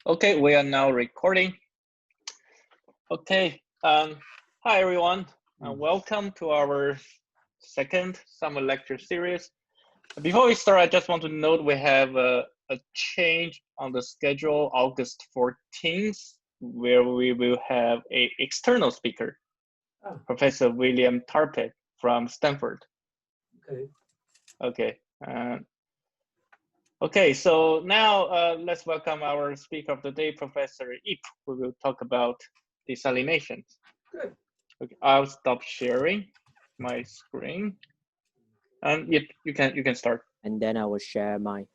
Okay, we are now recording. Okay, hi everyone. Welcome to our second summer lecture series. Before we start, I just want to note we have a change on the schedule, August 14th, where we will have an external speaker, Professor William Tarpet from Stanford. Okay. Okay, so now let's welcome our speaker of the day, Professor Ip, who will talk about desalination. Good. Okay, I'll stop sharing my screen, and you can start. And then I will share my.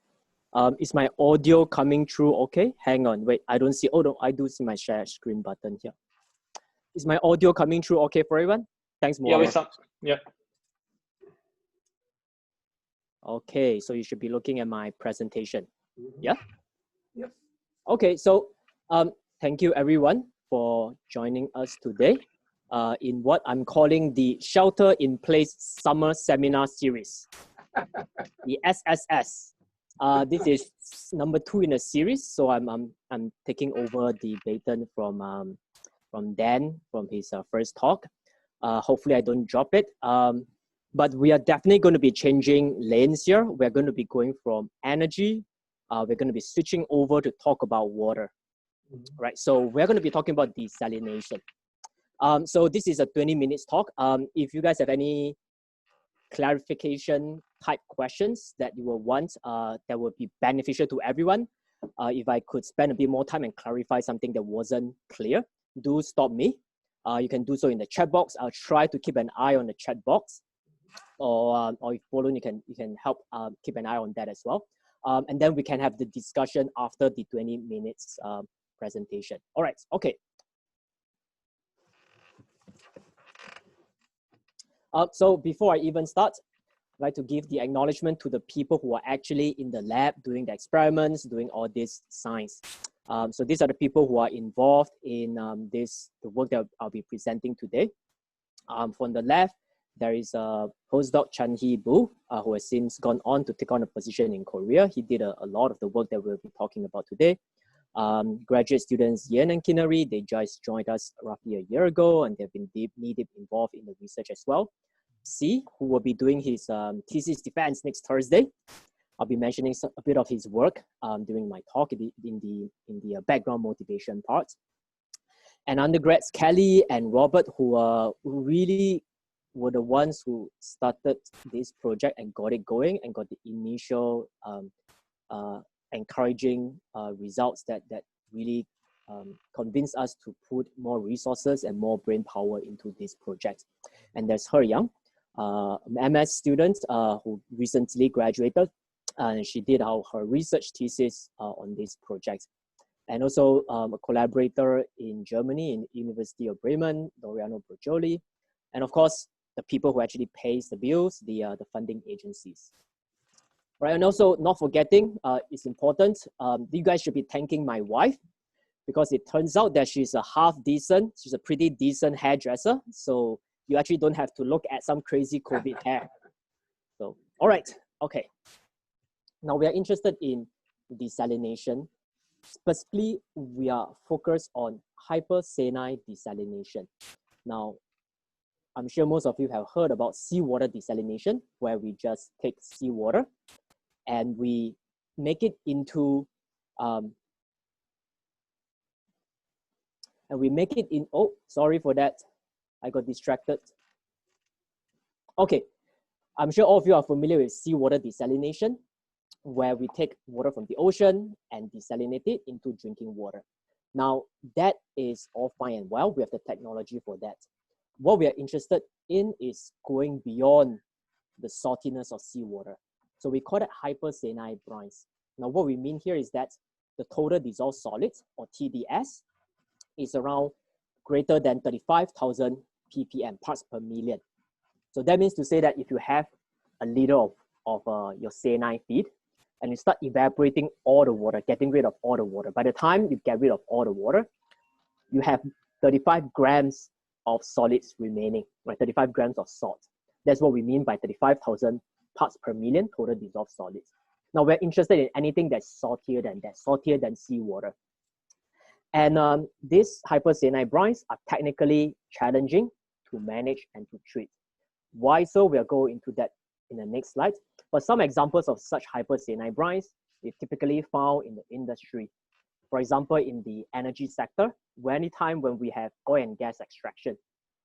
Is my audio coming through? Okay, hang on, wait, I don't see. Oh no, I do see my share screen button here. Is my audio coming through? Okay for everyone? Thanks, Mohammed. Yeah. Okay, so you should be looking at my presentation. Yeah? Yep. Okay, so thank you everyone for joining us today in what I'm calling the Shelter in Place Summer Seminar Series, the SSS. This is number 2 in a series, so I'm taking over the baton from Dan from his first talk. Hopefully I don't drop it. But we are definitely going to be changing lanes here. We're going to be going from energy. We're going to be switching over to talk about water, right? So we're going to be talking about desalination. So this is a 20 minutes talk. If you guys have any clarification type questions that you will want, that would be beneficial to everyone. If I could spend a bit more time and clarify something that wasn't clear, do stop me. You can do so in the chat box. I'll try to keep an eye on the chat box. Or if Bolon, you can help keep an eye on that as well. And then we can have the discussion after the 20 minutes presentation. All right, okay. So before I even start, I'd like to give the acknowledgement to the people who are actually in the lab doing the experiments, doing all this science. So these are the people who are involved in the work that I'll be presenting today. From the left, there is postdoc Chan Hee Bu, who has since gone on to take on a position in Korea. He did a lot of the work that we'll be talking about today. Graduate students Yen and Kinnery, they just joined us roughly a year ago, and they've been deeply involved in the research as well. C, who will be doing his thesis defense next Thursday. I'll be mentioning a bit of his work during my talk in the background motivation part. And undergrads Kelly and Robert, who really were the ones who started this project and got it going and got the initial encouraging results that really convinced us to put more resources and more brain power into this project. And there's Her Young, MS student who recently graduated, and she did her research thesis on this project. And also a collaborator in Germany in University of Bremen, Doriano Brogioli, and of course, the people who actually pays the bills, the funding agencies. Right, and also not forgetting, it's important, you guys should be thanking my wife, because it turns out that she's she's a pretty decent hairdresser, so you actually don't have to look at some crazy COVID hair. So, all right, okay. Now we are interested in desalination. Specifically, we are focused on hypersaline desalination. Now, I'm sure most of you have heard about seawater desalination, where we just take seawater and we make it into, oh, sorry for that. I got distracted. Okay, I'm sure all of you are familiar with seawater desalination, where we take water from the ocean and desalinate it into drinking water. Now, that is all fine and well. We have the technology for that. What we are interested in is going beyond the saltiness of seawater. So we call it hypersaline brines. Now, what we mean here is that the total dissolved solids, or TDS, is around greater than 35,000 ppm, parts per million. So that means to say that if you have a liter of your saline feed, and you start evaporating all the water, getting rid of all the water, by the time you get rid of all the water, you have 35 grams of solids remaining, right? 35 grams of salt. That's what we mean by 35,000 parts per million total dissolved solids. Now we're interested in anything that's saltier than that, saltier than seawater. And these hypersaline brines are technically challenging to manage and to treat. Why so? We'll go into that in the next slide. But some examples of such hypersaline brines are typically found in the industry. For example, in the energy sector, anytime when we have oil and gas extraction,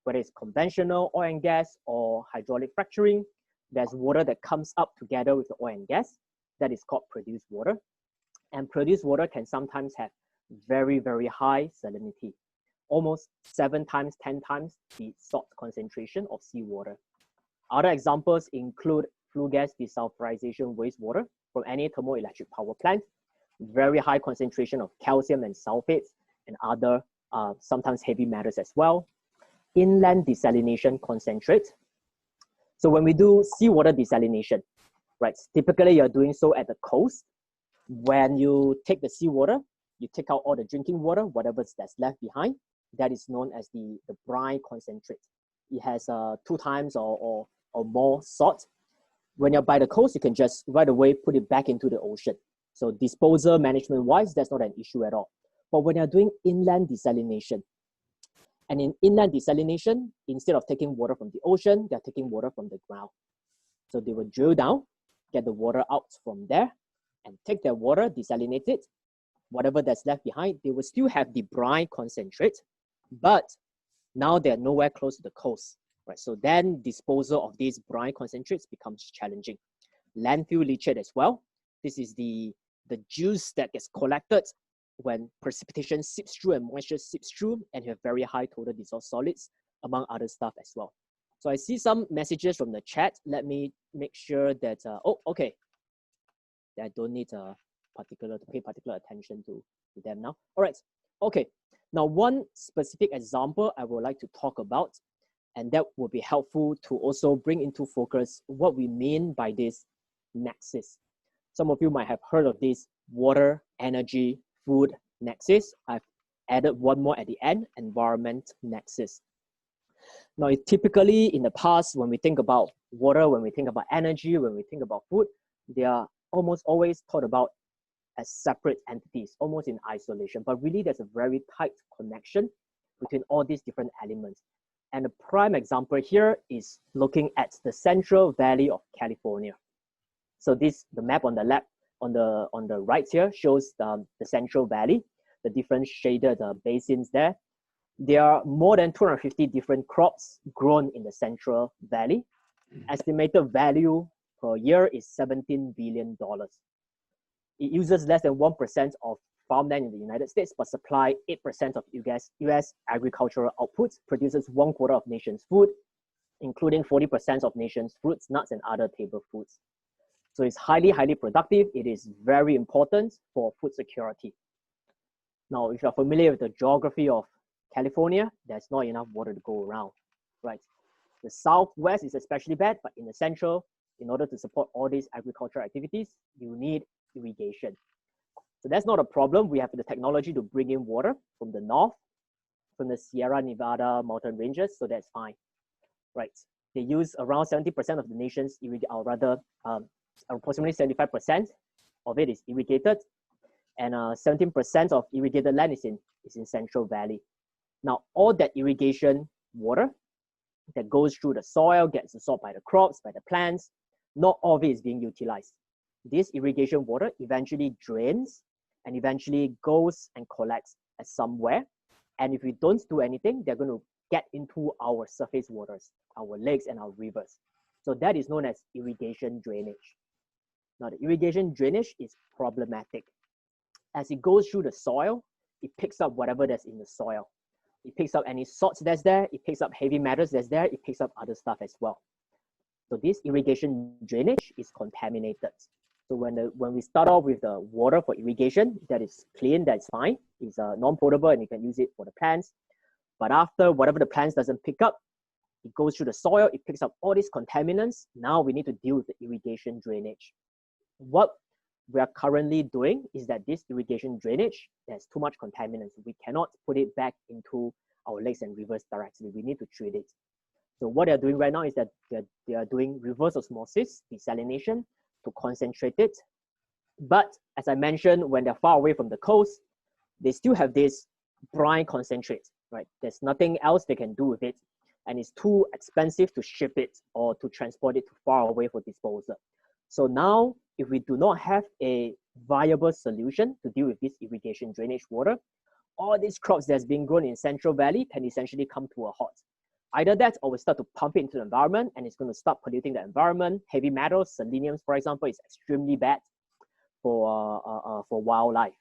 whether it's conventional oil and gas or hydraulic fracturing, there's water that comes up together with the oil and gas. That is called produced water. And produced water can sometimes have very, very high salinity, almost 7 times, 10 times the salt concentration of seawater. Other examples include flue gas desulfurization wastewater from any thermoelectric power plant, very high concentration of calcium and sulfates and other sometimes heavy metals as well. Inland desalination concentrate. So when we do seawater desalination, right, typically you're doing so at the coast. When you take the seawater, you take out all the drinking water, whatever that's left behind. That is known as the brine concentrate. It has 2 times or more salt. When you're by the coast, you can just right away put it back into the ocean. So disposal management-wise, that's not an issue at all. But when you're doing inland desalination, and in inland desalination, instead of taking water from the ocean, they're taking water from the ground. So they will drill down, get the water out from there, and take their water, desalinate it. Whatever that's left behind, they will still have the brine concentrate, but now they're nowhere close to the coast. Right? So then disposal of these brine concentrates becomes challenging. Landfill leachate as well. This is the juice that gets collected when precipitation seeps through and moisture seeps through, and you have very high total dissolved solids, among other stuff as well. So I see some messages from the chat. Let me make sure that, okay. I don't need to pay particular attention to them now. All right, okay. Now, one specific example I would like to talk about, and that will be helpful to also bring into focus what we mean by this nexus. Some of you might have heard of this water, energy, food nexus. I've added one more at the end, environment nexus. Now, typically in the past, when we think about water, when we think about energy, when we think about food, they are almost always thought about as separate entities, almost in isolation. But really, there's a very tight connection between all these different elements. And a prime example here is looking at the Central Valley of California. So the map on the left, on the right here shows the Central Valley, the different shaded basins there. There are more than 250 different crops grown in the Central Valley. Estimated value per year is $17 billion. It uses less than 1% of farmland in the United States, but supply 8% of US agricultural output, produces 1/4 of nation's food, including 40% of nation's fruits, nuts, and other table foods. So it's highly, highly productive. It is very important for food security. Now, if you're familiar with the geography of California, there's not enough water to go around, right? The Southwest is especially bad, but in the Central, in order to support all these agricultural activities, you need irrigation. So that's not a problem. We have the technology to bring in water from the north, from the Sierra Nevada mountain ranges, so that's fine, right? They use around 70% of the nation's approximately 75% of it is irrigated, and 17% of irrigated land is in Central Valley. Now, all that irrigation water that goes through the soil, gets absorbed by the crops, by the plants, not all of it is being utilized. This irrigation water eventually drains and eventually goes and collects at somewhere. And if we don't do anything, they're going to get into our surface waters, our lakes and our rivers. So that is known as irrigation drainage. Now, the irrigation drainage is problematic. As it goes through the soil, it picks up whatever that's in the soil. It picks up any salts that's there, it picks up heavy metals that's there, it picks up other stuff as well. So this irrigation drainage is contaminated. So when we start off with the water for irrigation, that is clean, that's fine. It's non-potable and you can use it for the plants. But after whatever the plants doesn't pick up, it goes through the soil, it picks up all these contaminants. Now we need to deal with the irrigation drainage. What we are currently doing is that this irrigation drainage, there's too much contaminants. We cannot put it back into our lakes and rivers directly. We need to treat it. So what they're doing right now is that they are doing reverse osmosis, desalination, to concentrate it. But as I mentioned, when they're far away from the coast, they still have this brine concentrate, right? There's nothing else they can do with it, and it's too expensive to ship it or to transport it too far away for disposal. So now, if we do not have a viable solution to deal with this irrigation drainage water, all these crops that's being grown in Central Valley can essentially come to a halt. Either that, or we start to pump it into the environment, and it's going to start polluting the environment. Heavy metals, selenium, for example, is extremely bad for wildlife.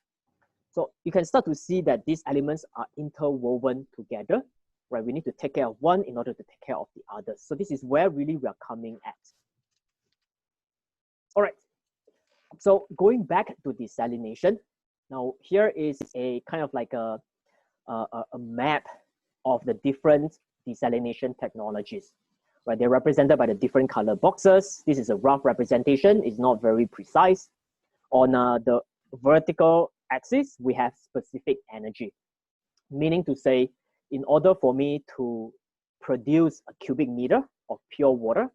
So you can start to see that these elements are interwoven together, right? We need to take care of one in order to take care of the others. So this is where really we are coming at. All right. So going back to desalination, now here is a kind of like a map of the different desalination technologies, right? They're represented by the different color boxes. This is a rough representation. It's not very precise. On the vertical axis, we have specific energy, meaning to say, in order for me to produce a cubic meter of pure water,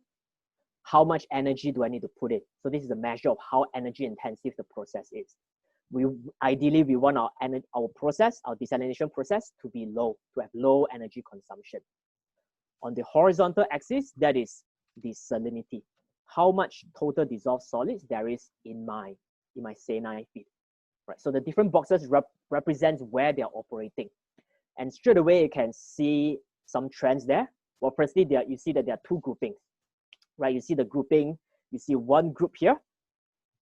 how much energy do I need to put in? So this is a measure of how energy intensive the process is. Ideally, we want our process, our desalination process, to be low, to have low energy consumption. On the horizontal axis, that is the salinity. How much total dissolved solids there is in my saline feed. Right. So the different boxes represent where they're operating. And straight away, you can see some trends there. Well, firstly, you see that there are two groupings, right? You see the grouping, you see one group here,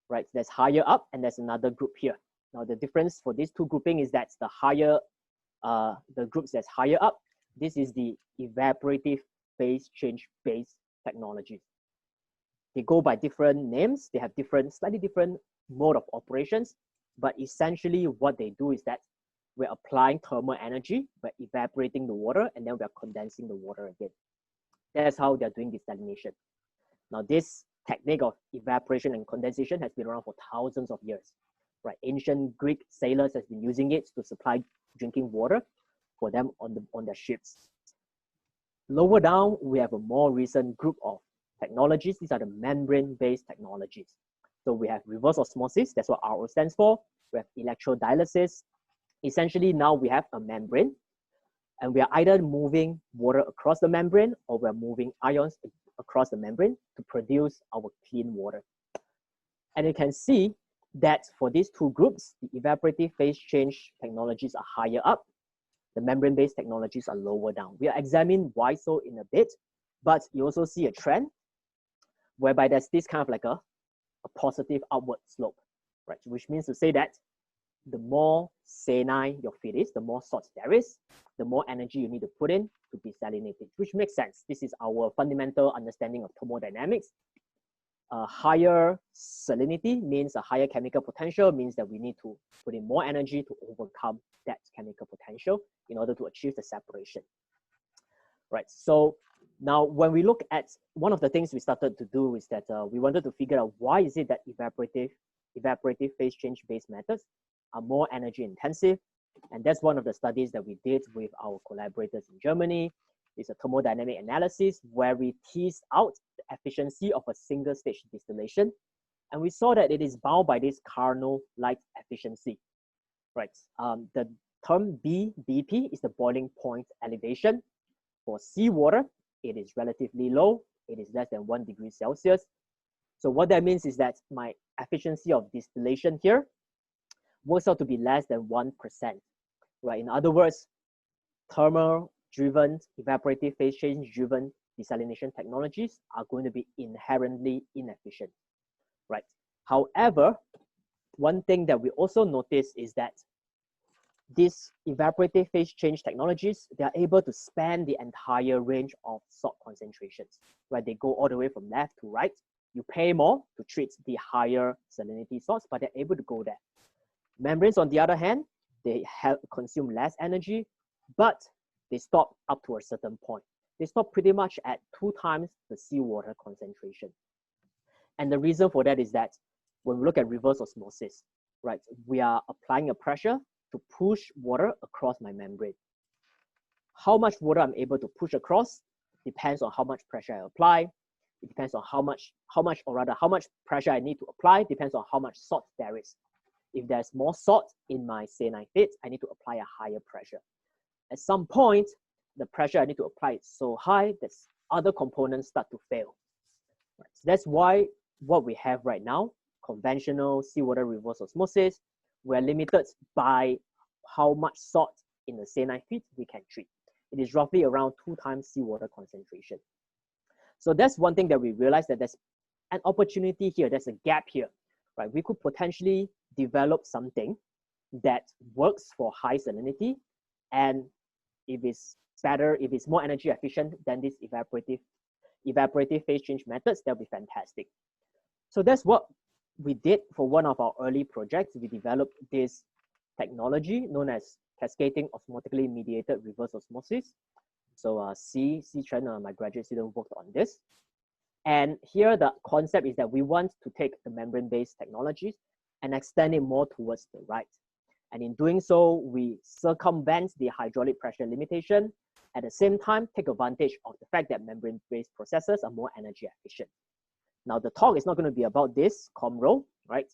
right? That's higher up, and there's another group here. Now, the difference for these two grouping is that the groups that's higher up, this is the evaporative phase change based technology. They go by different names. They have slightly different mode of operations, but essentially what they do is that we're applying thermal energy, we're evaporating the water, and then we're condensing the water again. That's how they're doing desalination. Now, this technique of evaporation and condensation has been around for thousands of years, right? Ancient Greek sailors have been using it to supply drinking water for them on their ships. Lower down, we have a more recent group of technologies. These are the membrane-based technologies. So we have reverse osmosis, that's what RO stands for. We have electrodialysis. Essentially, now we have a membrane, and we are either moving water across the membrane or we're moving ions across the membrane to produce our clean water. And you can see that for these two groups, the evaporative phase change technologies are higher up. The membrane-based technologies are lower down. We'll examine why so in a bit, but you also see a trend whereby there's this kind of like a positive upward slope, right? Which means to say that the more saline your feed is, the more salts there is, the more energy you need to put in to desalinate it, which makes sense. This is our fundamental understanding of thermodynamics. Higher salinity means a higher chemical potential, means that we need to put in more energy to overcome that chemical potential in order to achieve the separation. Right, so now when we look at one of the things we started to do is that we wanted to figure out why is it that evaporative phase change based methods are more energy intensive. And that's one of the studies that we did with our collaborators in Germany. It's a thermodynamic analysis where we teased out the efficiency of a single stage distillation. And we saw that it is bound by this Carnot light efficiency, right? The term BP is the boiling point elevation. For seawater, it is relatively low. It is less than 1 degree Celsius. So what that means is that my efficiency of distillation here works out to be less than 1%, right? In other words, thermal-driven, evaporative phase change-driven desalination technologies are going to be inherently inefficient, right? However, one thing that we also notice is that these evaporative phase change technologies, they are able to span the entire range of salt concentrations, right? They go all the way from left to right. You pay more to treat the higher salinity salts, but they're able to go there. Membranes, on the other hand, they consume less energy, but they stop up to a certain point. They stop pretty much at 2 times the seawater concentration. And the reason for that is that when we look at reverse osmosis, right, we are applying a pressure to push water across my membrane. How much water I'm able to push across depends on how much pressure I apply. It depends on how much pressure I need to apply, depends on how much salt there is. If there's more salt in my saline feed, I need to apply a higher pressure. At some point, the pressure I need to apply is so high that other components start to fail. Right. So that's why what we have right now, conventional seawater reverse osmosis, we're limited by how much salt in the saline feed we can treat. It is roughly around 2 times seawater concentration. So that's one thing that we realized, that there's an opportunity here, there's a gap here, right? We could potentially develop something that works for high salinity, and if it's better, if it's more energy efficient than these evaporative phase change methods, that'll be fantastic. So that's what we did for one of our early projects. We developed this technology known as cascading osmotically mediated reverse osmosis. So C Chen, my graduate student, worked on this. And here the concept is that we want to take the membrane-based technologies and extend it more towards the right. And in doing so, we circumvent the hydraulic pressure limitation, at the same time take advantage of the fact that membrane-based processes are more energy efficient. Now the talk is not going to be about this COMRO, right?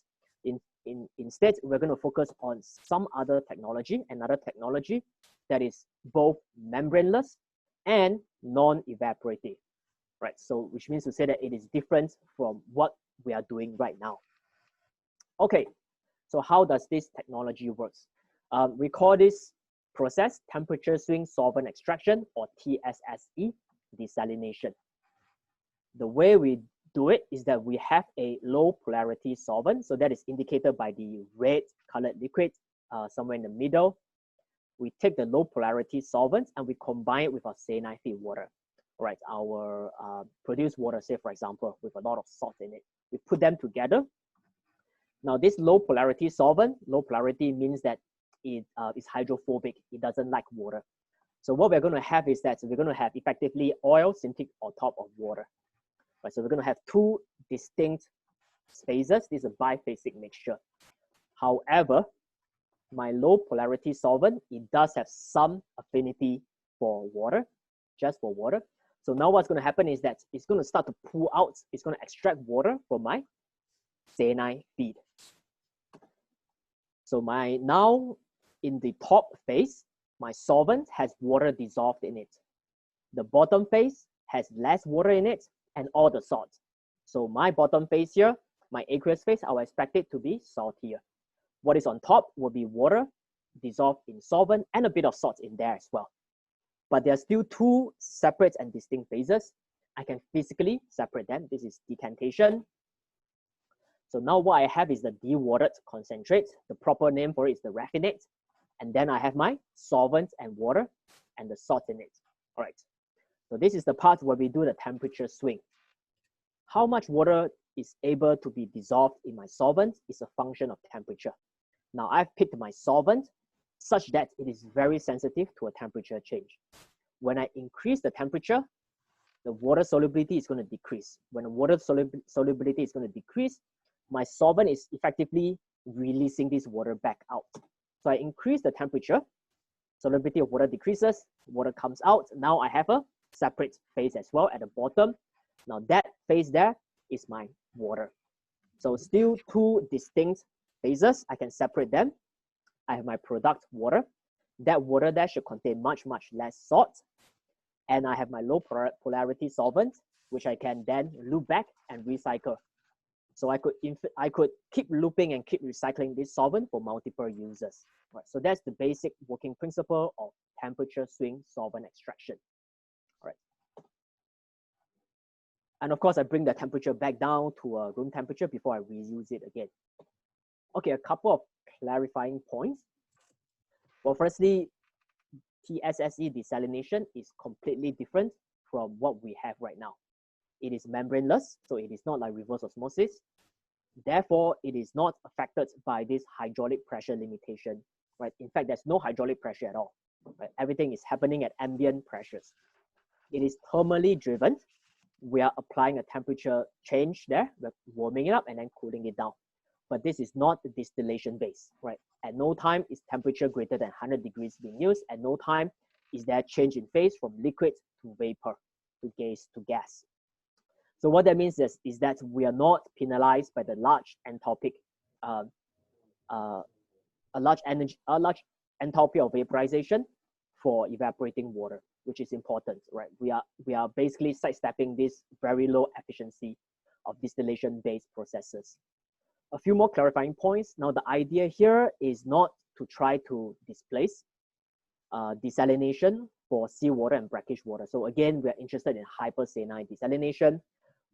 Instead, we're going to focus on some other technology, another technology that is both membraneless and non-evaporative, right? So which means to say that it is different from what we are doing right now. Okay, so how does this technology work? We call this process temperature swing solvent extraction, or TSSE, desalination. The way we do it is that we have a low polarity solvent, so that is indicated by the red colored liquid somewhere in the middle. We take the low polarity solvent and we combine it with our saline feed water, right? Our produced water, say for example, with a lot of salt in it. We put them together. Now this low polarity solvent, low polarity means that it is hydrophobic. It doesn't like water. So what we're going to have is that we're going to have effectively oil sinking on top of water. Right, so we're going to have 2 distinct phases. This is a biphasic mixture. However, my low polarity solvent, it does have some affinity for water, just for water. So now what's going to happen is that it's going to start to pull out, it's going to extract water from my saline feed. So now in the top phase, my solvent has water dissolved in it. The bottom phase has less water in it and all the salt. So my bottom phase here, my aqueous phase, I will expect it to be saltier. What is on top will be water dissolved in solvent and a bit of salt in there as well. But there are still 2 separate and distinct phases. I can physically separate them. This is decantation. So now what I have is the dewatered concentrate. The proper name for it is the raffinate. And then I have my solvent and water and the salt in it. All right. So this is the part where we do the temperature swing. How much water is able to be dissolved in my solvent is a function of temperature. Now I've picked my solvent such that it is very sensitive to a temperature change. When I increase the temperature, the water solubility is going to decrease. When the water solubility is going to decrease, my solvent is effectively releasing this water back out. So I increase the temperature, solubility of water decreases, water comes out. Now I have a separate phase as well at the bottom. Now that phase there is my water. So still 2 distinct phases. I can separate them. I have my product water. That water there should contain much, much less salt. And I have my low polarity solvent, which I can then loop back and recycle. So I could keep looping and keep recycling this solvent for multiple uses. Right, so that's the basic working principle of temperature swing solvent extraction. All right. And of course, I bring the temperature back down to a room temperature before I reuse it again. Okay, a couple of clarifying points. Well, firstly, TSSE desalination is completely different from what we have right now. It is membraneless, so it is not like reverse osmosis. Therefore, it is not affected by this hydraulic pressure limitation, right? In fact, there's no hydraulic pressure at all, right? Everything is happening at ambient pressures. It is thermally driven. We are applying a temperature change there. We're warming it up and then cooling it down. But this is not distillation based, right? At no time is temperature greater than 100 degrees being used. At no time is there change in phase from liquid to vapor, to gas. So what that means is that we are not penalized by the large entropic a large enthalpy of vaporization for evaporating water, which is important, right? We are basically sidestepping this very low efficiency of distillation-based processes. A few more clarifying points. Now, the idea here is not to try to displace desalination for seawater and brackish water. So again, we're interested in hypersaline desalination.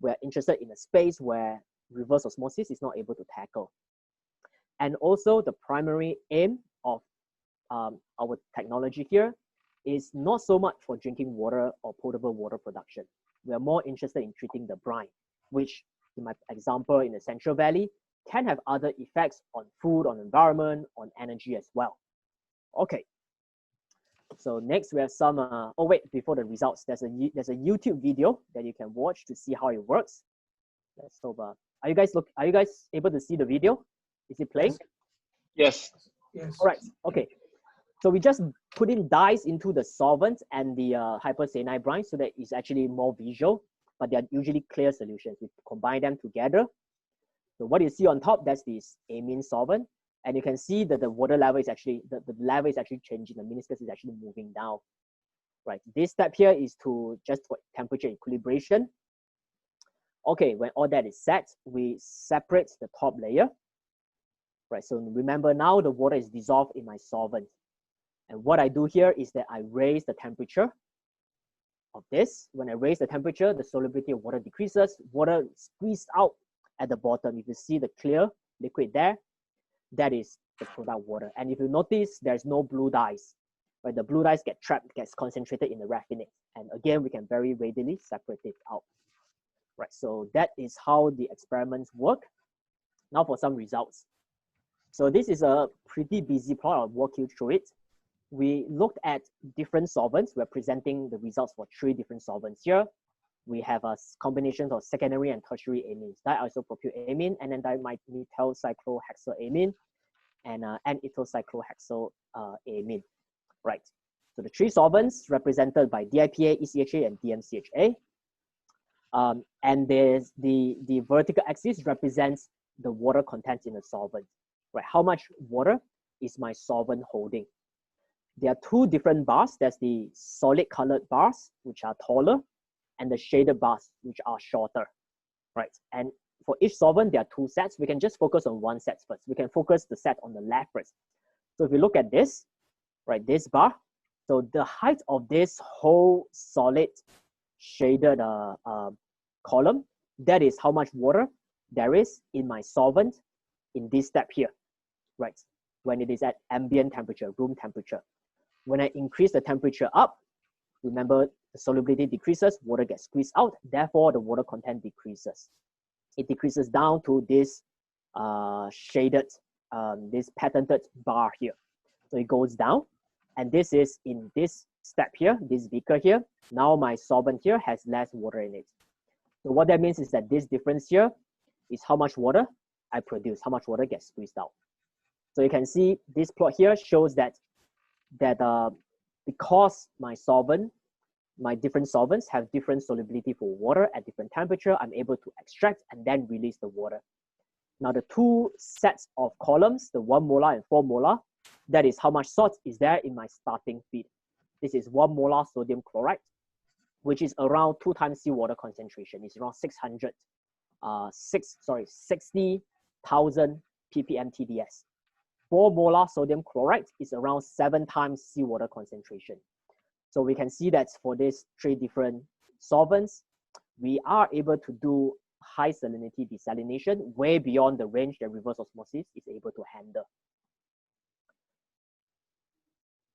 We're interested in a space where reverse osmosis is not able to tackle. And also the primary aim of our technology here is not so much for drinking water or potable water production. We are more interested in treating the brine, which in my example in the Central Valley can have other effects on food, on environment, on energy as well. Okay. So next we have some, oh wait, before the results, there's a YouTube video that you can watch to see how it works. Let's hope, are you guys able to see the video? Is it playing? Yes. Yes. All right, okay. So we just put in dyes into the solvent and the hypersaline brine so that it's actually more visual, but they're usually clear solutions. We combine them together. So what you see on top, that's this amine solvent. And you can see that the water level is actually, the level is actually changing. The meniscus is actually moving down, right? This step here is to just for temperature equilibration. Okay, when all that is set, we separate the top layer, right? So remember now the water is dissolved in my solvent. And what I do here is that I raise the temperature of this. When I raise the temperature, the solubility of water decreases, water squeezed out at the bottom. If you see the clear liquid there, that is the product water. And if you notice, there's no blue dyes, right? The blue dyes get trapped, gets concentrated in the raffinate. And again, we can very readily separate it out, right? So that is how the experiments work. Now for some results. So this is a pretty busy plot. I'll walk you through it. We looked at different solvents. We're presenting the results for 3 different solvents here. We have a combination of secondary and tertiary amines, diisopropylamine, and then dimethyl cyclohexylamine, and N-ethyl cyclohexylamine, right? So the 3 solvents represented by DIPA, ECHA, and DMCHA. And there's the vertical axis represents the water content in the solvent, right? How much water is my solvent holding? There are 2 different bars. There's the solid colored bars, which are taller, and the shaded bars, which are shorter, right? And for each solvent, there are 2 sets. We can just focus on 1 set first. We can focus the set on the left first. So if you look at this, right, this bar, so the height of this whole solid shaded column, that is how much water there is in my solvent in this step here, right? When it is at ambient temperature, room temperature. When I increase the temperature up, remember the solubility decreases, water gets squeezed out, therefore the water content decreases. It decreases down to this shaded, this patented bar here. So it goes down, and this is in this step here, this beaker here. Now my solvent here has less water in it. So what that means is that this difference here is how much water I produce, how much water gets squeezed out. So you can see this plot here shows that because my different solvents have different solubility for water at different temperature, I'm able to extract and then release the water. Now the 2 sets of columns, the 1 molar and 4 molar, that is how much salt is there in my starting feed. This is 1 molar sodium chloride, which is around 2 times seawater concentration. It's around 60,000 ppm TDS. 4 molar sodium chloride is around 7 times seawater concentration. So we can see that for these 3 different solvents, we are able to do high salinity desalination way beyond the range that reverse osmosis is able to handle.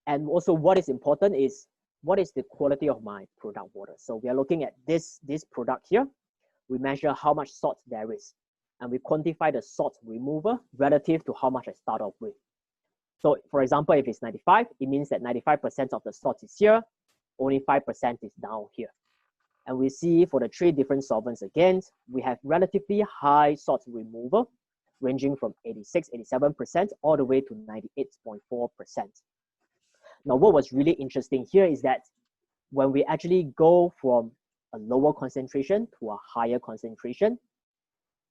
And also what is important is, what is the quality of my product water? So we are looking at this product here. We measure how much salt there is, and we quantify the salt removal relative to how much I start off with. So for example, if it's 95, it means that 95% of the salt is here, only 5% is down here. And we see for the 3 different solvents again, we have relatively high salt removal, ranging from 86, 87%, all the way to 98.4%. Now, what was really interesting here is that when we actually go from a lower concentration to a higher concentration,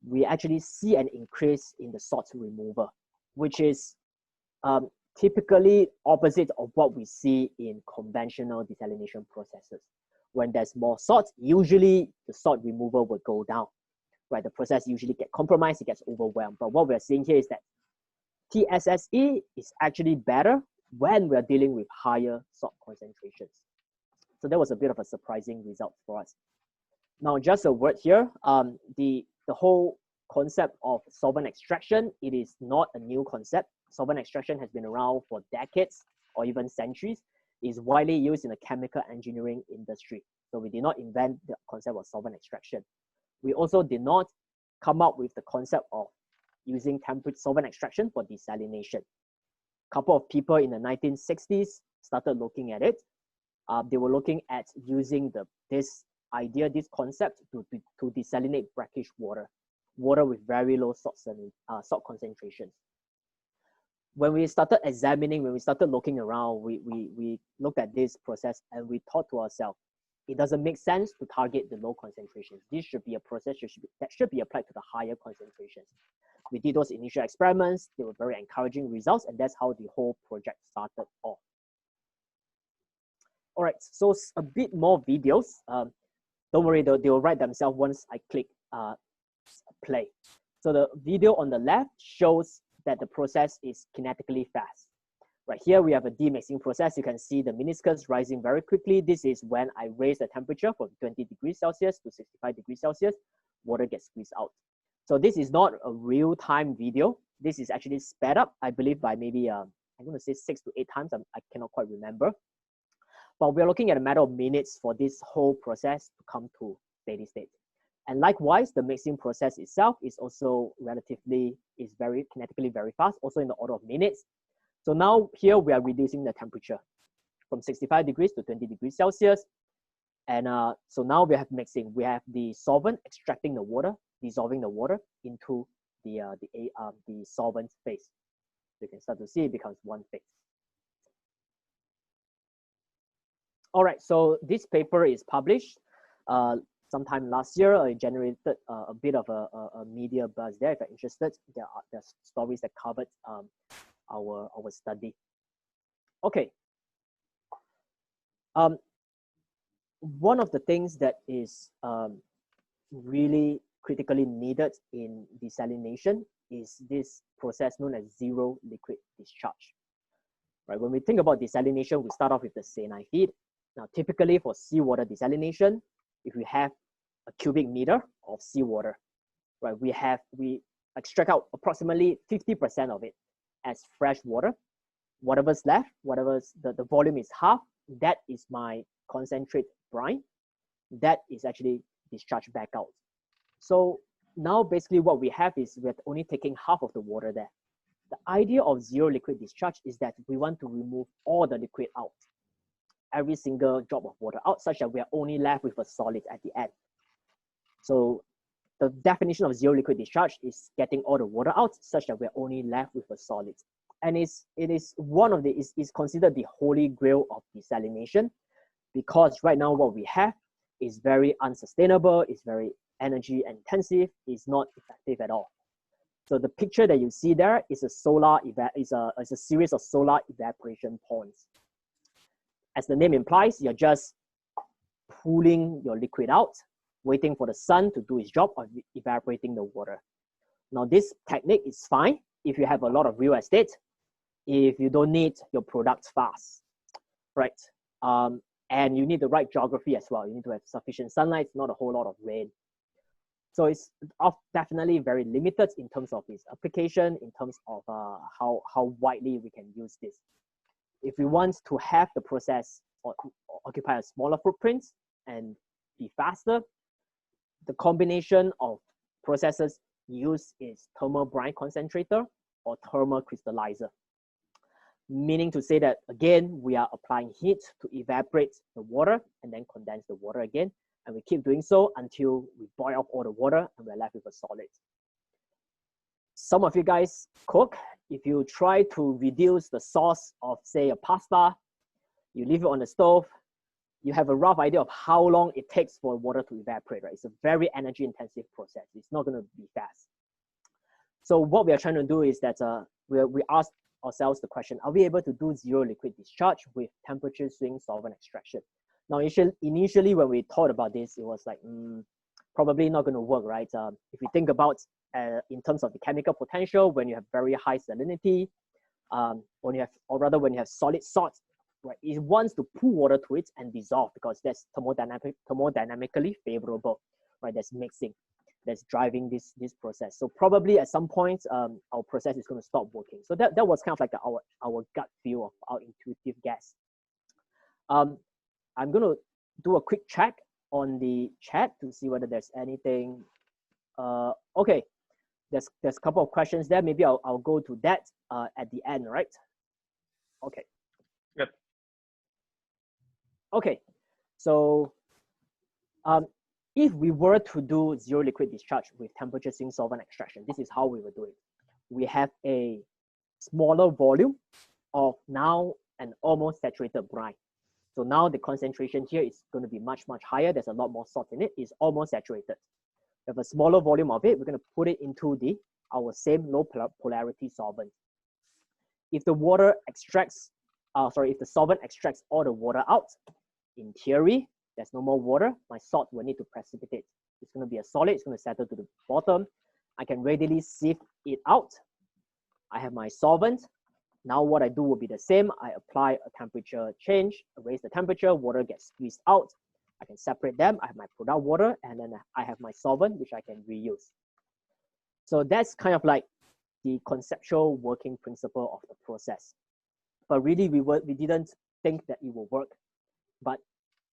we actually see an increase in the salt removal. which is typically opposite of what we see in conventional desalination processes. When there's more salt, usually the salt removal will go down, right? The process usually gets compromised, it gets overwhelmed. But what we're seeing here is that TSSE is actually better when we're dealing with higher salt concentrations. So that was a bit of a surprising result for us. Now, just a word here, the whole concept of solvent extraction, it is not a new concept. Solvent extraction has been around for decades or even centuries. It is widely used in the chemical engineering industry. So we did not invent the concept of solvent extraction. We also did not come up with the concept of using solvent extraction for desalination. A couple of people in the 1960s started looking at it. They were looking at using this concept to desalinate brackish water with very low salt concentrations. When we started examining, when we started looking around, we looked at this process and we thought to ourselves, it doesn't make sense to target the low concentrations. This should be a process that should be applied to the higher concentrations. We did those initial experiments. They were very encouraging results, and that's how the whole project started off. All right, so a bit more videos. Don't worry, they will write themselves once I click play. So the video on the left shows that the process is kinetically fast. Right here, we have a demixing process. You can see the meniscus rising very quickly. This is when I raise the temperature from 20 degrees Celsius to 65 degrees Celsius. Water gets squeezed out. So this is not a real-time video. This is actually sped up, I believe, by maybe, I'm going to say 6 to 8 times. I cannot quite remember. But we're looking at a matter of minutes for this whole process to come to steady state. And likewise, the mixing process itself is also very kinetically very fast, also in the order of minutes. So now here we are reducing the temperature from 65 degrees to 20 degrees Celsius. And so now we have mixing. We have the solvent extracting the water, dissolving the water into the solvent phase. You can start to see it becomes one phase. All right, so this paper is published sometime last year. It generated a bit of a media buzz there. If you're interested, there are stories that covered our study. Okay. One of the things that is really critically needed in desalination is this process known as zero liquid discharge. Right? When we think about desalination, we start off with the saline feed. Now, typically for seawater desalination, if we have a cubic meter of seawater, right, we extract out approximately 50% of it as fresh water. Whatever's left, the volume is half, that is my concentrate brine. That is actually discharged back out. So now basically what we have is we're only taking half of the water there. The idea of zero liquid discharge is that we want to remove all the liquid out, every single drop of water out, such that we are only left with a solid at the end. So the definition of zero liquid discharge is getting all the water out such that we're only left with a solid. And it is considered the holy grail of desalination, because right now what we have is very unsustainable, it's very energy intensive, it's not effective at all. So the picture that you see there is a series of solar evaporation ponds. As the name implies, you're just pulling your liquid out, waiting for the sun to do its job of evaporating the water. Now, this technique is fine if you have a lot of real estate, if you don't need your products fast, right? And you need the right geography as well. You need to have sufficient sunlight, not a whole lot of rain. So it's definitely very limited in terms of its application, in terms of how widely we can use this. If we want to have the process occupy a smaller footprint and be faster, the combination of processes used is thermal brine concentrator or thermal crystallizer. Meaning to say that, again, we are applying heat to evaporate the water and then condense the water again. And we keep doing so until we boil off all the water and we're left with a solid. Some of you guys cook. If you try to reduce the sauce of, say, a pasta, you leave it on the stove, you have a rough idea of how long it takes for water to evaporate, right? It's a very energy intensive process. It's not going to be fast. So what we are trying to do is that we asked ourselves the question, are we able to do zero liquid discharge with temperature swing solvent extraction? Now, initially when we thought about this, it was like, probably not going to work, right? If you think about in terms of the chemical potential, when you have very high salinity, when you have solid salt, right, it wants to pull water to it and dissolve because that's thermodynamically favorable, right? That's mixing, that's driving this process. So probably at some point, our process is going to stop working. So that was kind of like our gut feel of our intuitive guess. I'm going to do a quick check on the chat to see whether there's anything. Okay, there's a couple of questions there. Maybe I'll go to that at the end, right? Okay. Yep. Okay, so if we were to do zero liquid discharge with temperature swing solvent extraction, this is how we would do it. We have a smaller volume of now an almost saturated brine. So now the concentration here is going to be much, much higher. There's a lot more salt in it. It's almost saturated. We have a smaller volume of it. We're going to put it into our same low polarity solvent. If the water extracts, if the solvent extracts all the water out, in theory, there's no more water. My salt will need to precipitate. It's going to be a solid. It's going to settle to the bottom. I can readily sieve it out. I have my solvent. Now what I do will be the same. I apply a temperature change, raise the temperature, water gets squeezed out. I can separate them. I have my product water, and then I have my solvent, which I can reuse. So that's kind of like the conceptual working principle of the process. But really, we didn't think that it will work. But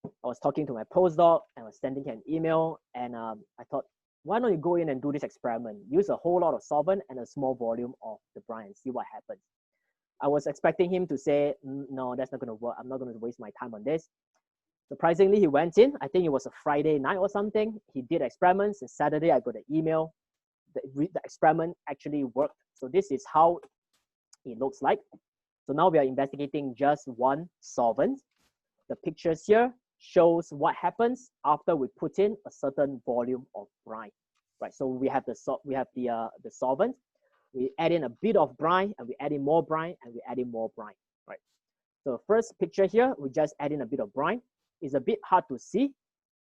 I was talking to my postdoc, and I was sending him an email, and I thought, why don't you go in and do this experiment? Use a whole lot of solvent and a small volume of the brine and see what happens. I was expecting him to say, no, that's not going to work. I'm not going to waste my time on this. Surprisingly, he went in. I think it was a Friday night or something. He did experiments. And Saturday, I got an email. The experiment actually worked. So this is how it looks like. So now we are investigating just one solvent. The pictures here shows what happens after we put in a certain volume of brine. Right. So we have the solvent. We add in a bit of brine, and we add in more brine, and we add in more brine, right? So the first picture here, we just add in a bit of brine. It's a bit hard to see,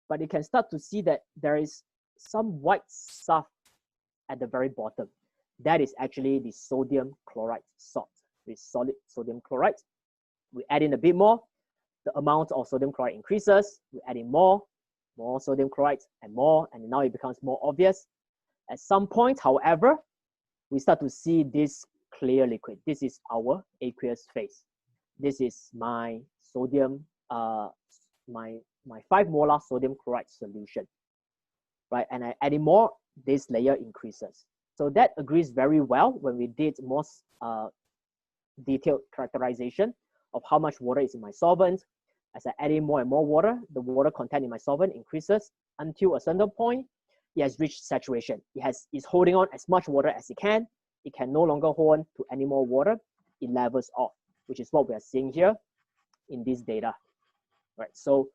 but you can start to see that there is some white stuff at the very bottom. That is actually the sodium chloride salt, the solid sodium chloride. We add in a bit more, the amount of sodium chloride increases. We add in more sodium chloride and now it becomes more obvious. At some point, however, we start to see this clear liquid. This is our aqueous phase. This is my sodium, my 5 molar sodium chloride solution, right? And I add in more, this layer increases. So that agrees very well when we did more detailed characterization of how much water is in my solvent. As I add in more and more water, the water content in my solvent increases until a certain point. It has reached saturation. It's holding on as much water as it can. It can no longer hold on to any more water. It levels off, which is what we are seeing here in this data. Right. So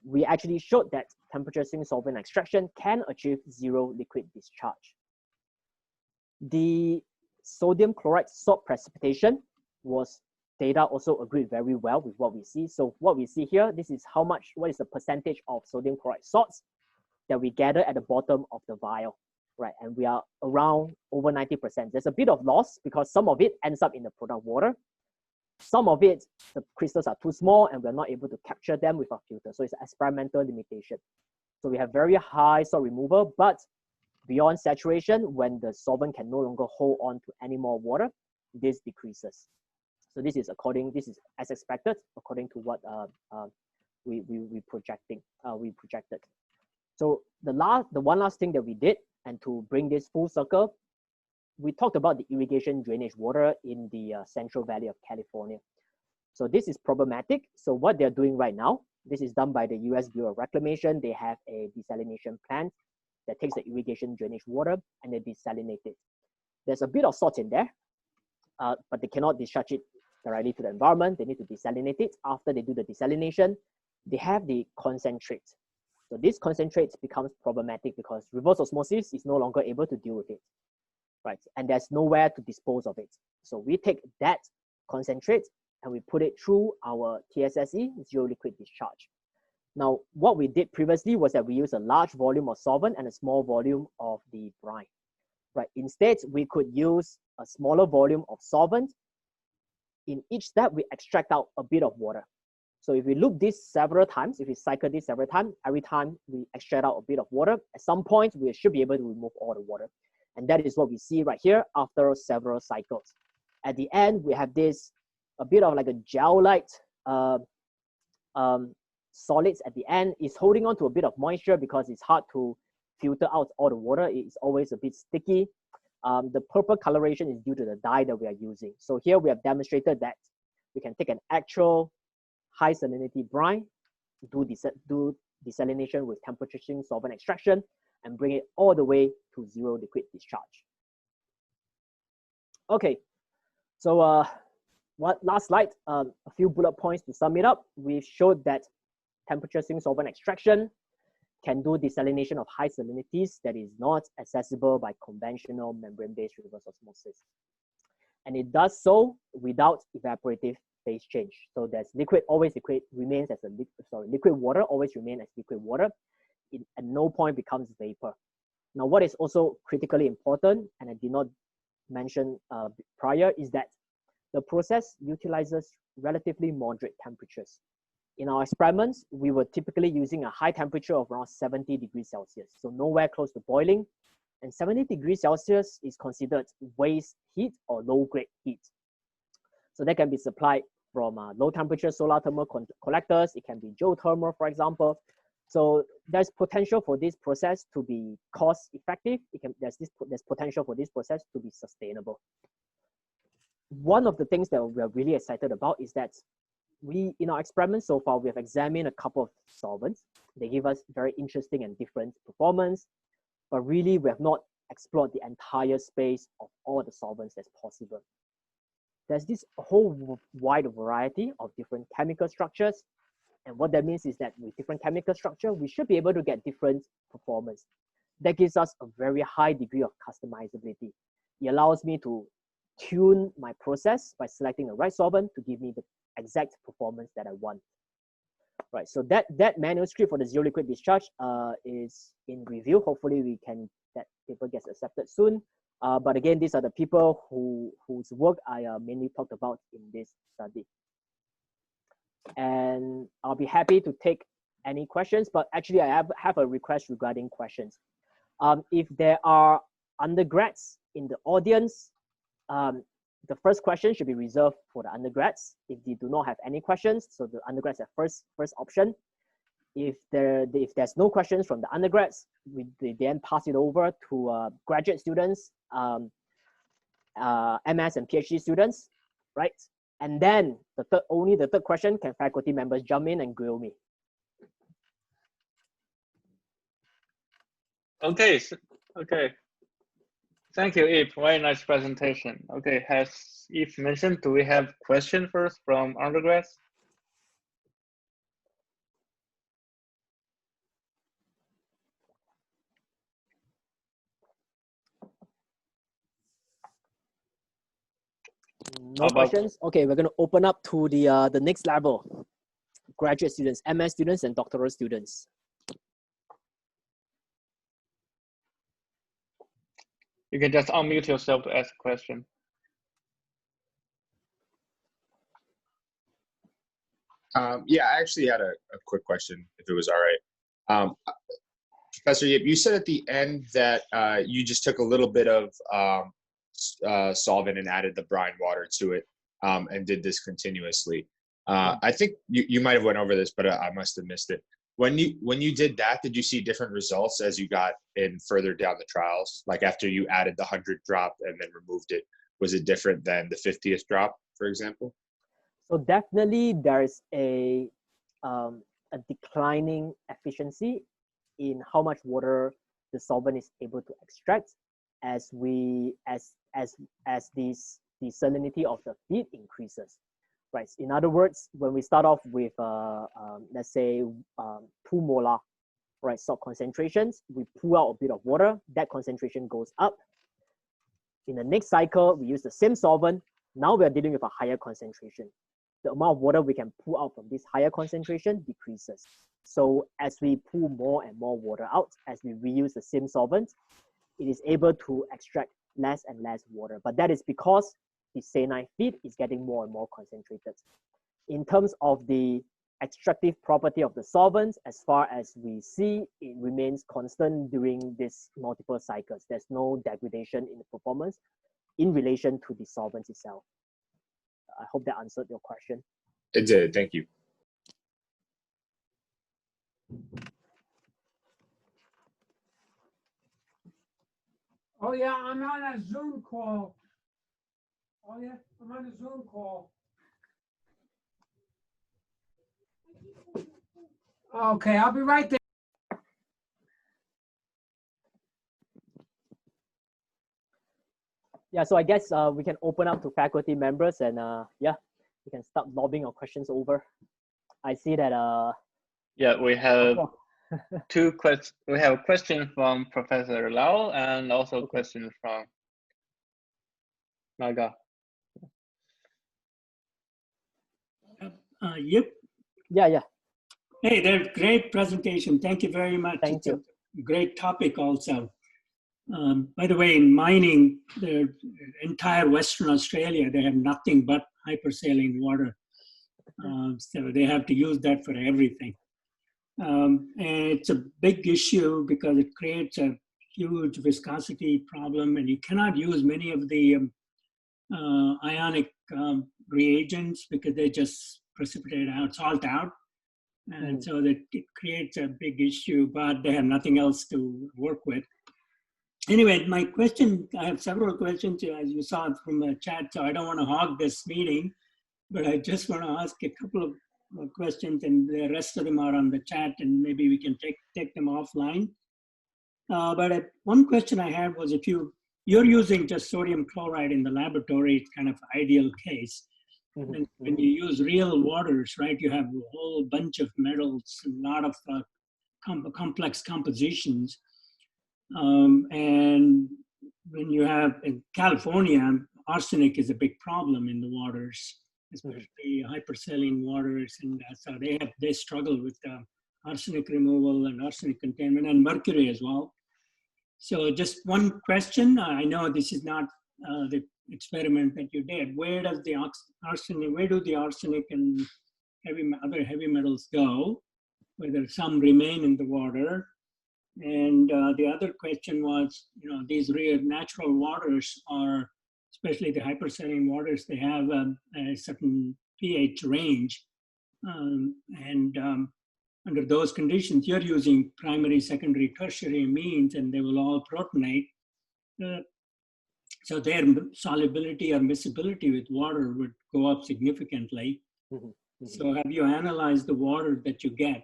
we actually showed that temperature swing solvent extraction can achieve zero liquid discharge. The sodium chloride salt precipitation was data also agreed very well with what we see. So what we see here, what is the percentage of sodium chloride salts that we gather at the bottom of the vial, right? And we are around over 90%. There's a bit of loss because some of it ends up in the product water. Some of it, the crystals are too small and we're not able to capture them with our filter. So it's an experimental limitation. So we have very high salt removal, but beyond saturation, when the solvent can no longer hold on to any more water, this decreases. So this is as expected, according to what we projected. So the one last thing that we did, and to bring this full circle, we talked about the irrigation drainage water in the Central Valley of California. So this is problematic. So what they're doing right now, this is done by the US Bureau of Reclamation. They have a desalination plant that takes the irrigation drainage water and they desalinate it. There's a bit of salt in there, but they cannot discharge it directly to the environment. They need to desalinate it. After they do the desalination, they have the concentrate. So this concentrate becomes problematic because reverse osmosis is no longer able to deal with it. right? And there's nowhere to dispose of it. So we take that concentrate and we put it through our TSSE, zero liquid discharge. Now, what we did previously was that we used a large volume of solvent and a small volume of the brine, right? Instead, we could use a smaller volume of solvent. In each step, we extract out a bit of water. So if we loop this several times, if we cycle this several times, every time we extract out a bit of water, at some point, we should be able to remove all the water. And that is what we see right here after several cycles. At the end, we have this, a bit of like a gel-like solids at the end. Is holding on to a bit of moisture because it's hard to filter out all the water. It's always a bit sticky. The purple coloration is due to the dye that we are using. So here we have demonstrated that we can take an actual high salinity brine, do desalination with temperature swing solvent extraction, and bring it all the way to zero liquid discharge. Okay, so last slide, a few bullet points to sum it up. We've showed that temperature swing solvent extraction can do desalination of high salinities that is not accessible by conventional membrane-based reverse osmosis. And it does so without evaporative phase change. So there's liquid always remains as a liquid water always remains as liquid water. It at no point becomes vapor. Now, what is also critically important, and I did not mention prior, is that the process utilizes relatively moderate temperatures. In our experiments, we were typically using a high temperature of around 70 degrees Celsius, so nowhere close to boiling. And 70 degrees Celsius is considered waste heat or low-grade heat. So that can be supplied from low-temperature solar thermal collectors. It can be geothermal, for example. So there's potential for this process to be cost-effective. There's potential for this process to be sustainable. One of the things that we're really excited about is that in our experiments so far, we have examined a couple of solvents. They give us very interesting and different performance, but really we have not explored the entire space of all the solvents that's possible. There's this whole wide variety of different chemical structures. And what that means is that with different chemical structure, we should be able to get different performance. That gives us a very high degree of customizability. It allows me to tune my process by selecting the right solvent to give me the exact performance that I want. Right, so that manuscript for the zero liquid discharge is in review. Hopefully that paper gets accepted soon. But again, these are the people whose work I mainly talked about in this study. And I'll be happy to take any questions, but actually I have a request regarding questions. If there are undergrads in the audience, the first question should be reserved for the undergrads. If they do not have any questions, so the undergrads have first option. If there's no questions from the undergrads, they then pass it over to graduate students, MS and PhD students, right? And then only the third question can faculty members jump in and grill me. Okay, okay. Thank you, Eve. Very nice presentation. Okay, has Eve mentioned, do we have question first from undergrads? No questions? Okay, we're going to open up to the next level. Graduate students, MS students, and doctoral students. You can just unmute yourself to ask a question. Yeah, I actually had a quick question, if it was all right. Professor Yip, you said at the end that you just took a little bit of solvent and added the brine water to it and did this continuously. I think you might have went over this, but I must have missed it. When you did that, did you see different results as you got in further down the trials? Like after you added the 100 drop and then removed it, was it different than the 50th drop, for example? So definitely there's a declining efficiency in how much water the solvent is able to extract as the salinity of the feed increases. Right. In other words, when we start off with let's say 2 molar, right, salt concentrations, we pull out a bit of water, that concentration goes up. In the next cycle, we use the same solvent. Now we are dealing with a higher concentration. The amount of water we can pull out from this higher concentration decreases. So as we pull more and more water out, as we reuse the same solvent, it is able to extract less and less water. But that is because the saline feed is getting more and more concentrated. In terms of the extractive property of the solvents, as far as we see, it remains constant during these multiple cycles. There's no degradation in the performance in relation to the solvent itself. I hope that answered your question. It did. Thank you. Oh yeah, I'm on a Zoom call. Oh yeah, I'm on a Zoom call. Okay, I'll be right there. Yeah, so I guess we can open up to faculty members and yeah, you can start lobbing your questions over. I see that yeah, we have two questions. We have a question from Professor Lau and also a question from Ngai. Yep. Yeah. Hey, there's great presentation. Thank you very much. Thank you. A great topic also. By the way, in mining, the entire Western Australia, they have nothing but hypersaline water. So they have to use that for everything. And it's a big issue because it creates a huge viscosity problem, and you cannot use many of the ionic reagents because they just precipitate out, salt out. And so that it creates a big issue, but they have nothing else to work with. Anyway, my question, I have several questions, as you saw from the chat, so I don't want to hog this meeting, but I just want to ask a couple of questions, and the rest of them are on the chat, and maybe we can take them offline. But one question I had was, if you're using just sodium chloride in the laboratory, it's kind of ideal case. When you use real waters, right, you have a whole bunch of metals, a lot of complex compositions. And when you have, in California, arsenic is a big problem in the waters, especially hypersaline waters, and so they struggle with arsenic removal and arsenic containment, and mercury as well. So just one question, I know this is not the experiment that you did. Where does the where do the arsenic and other heavy metals go? Whether some remain in the water? And the other question was, these real natural waters are, especially the hypersaline waters, they have a certain pH range. Under those conditions, you're using primary, secondary, tertiary amines, and they will all protonate. So their solubility or miscibility with water would go up significantly. So have you analyzed the water that you get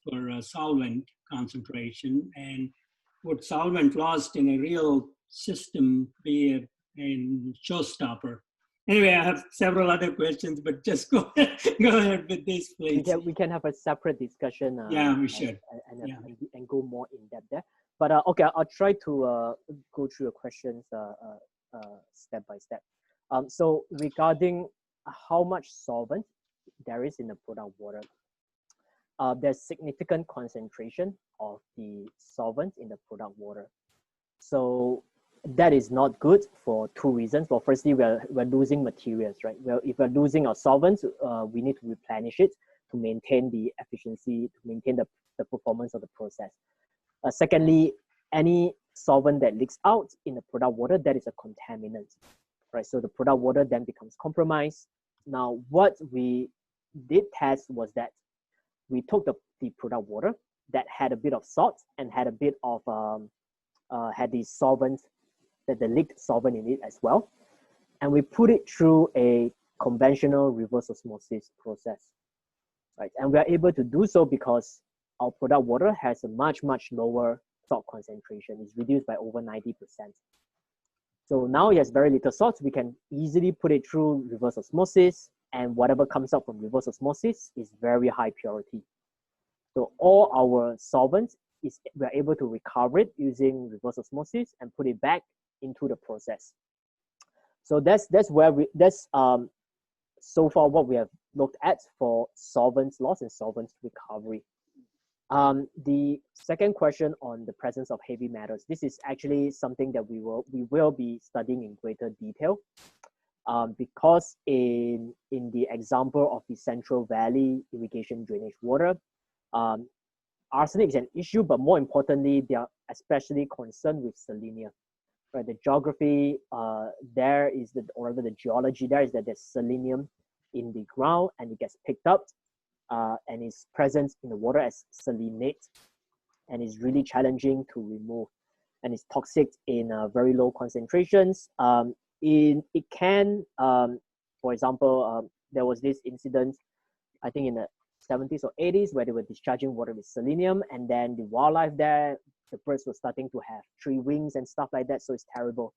for solvent concentration, and would solvent lost in a real system be a showstopper? Anyway, I have several other questions, but just go ahead with this, please. We can have a separate discussion. Yeah, we should. And go more in depth there. But okay, I'll try to go through your questions step by step. So regarding how much solvent there is in the product water, there's significant concentration of the solvent in the product water. So that is not good for two reasons. Well, firstly, we're losing materials, right? Well, if we're losing our solvents, we need to replenish it to maintain the efficiency, to maintain the performance of the process. Secondly, any solvent that leaks out in the product water, that is a contaminant, right? So the product water then becomes compromised. Now, what we did test was that we took the product water that had a bit of salt and had a bit of had the solvent, the leaked solvent in it as well, and we put it through a conventional reverse osmosis process, right? And we are able to do so because our product water has a much lower salt concentration. It's reduced by over 90%. So now it has very little salt. We can easily put it through reverse osmosis, and whatever comes out from reverse osmosis is very high purity. So all our solvents, we are able to recover it using reverse osmosis and put it back into the process. So that's where so far what we have looked at for solvents loss and solvents recovery. The second question on the presence of heavy metals. This is actually something that we will be studying in greater detail, because in the example of the Central Valley irrigation drainage water, arsenic is an issue, but more importantly, they are especially concerned with selenium. Right, the geography there is or rather the geology there is that there's selenium in the ground and it gets picked up and is present in the water as selenate, and is really challenging to remove, and it's toxic in very low concentrations. It can, for example, there was this incident, I think in the 70s or 80s, where they were discharging water with selenium, and then the wildlife there, the birds were starting to have tree wings and stuff like that, so it's terrible.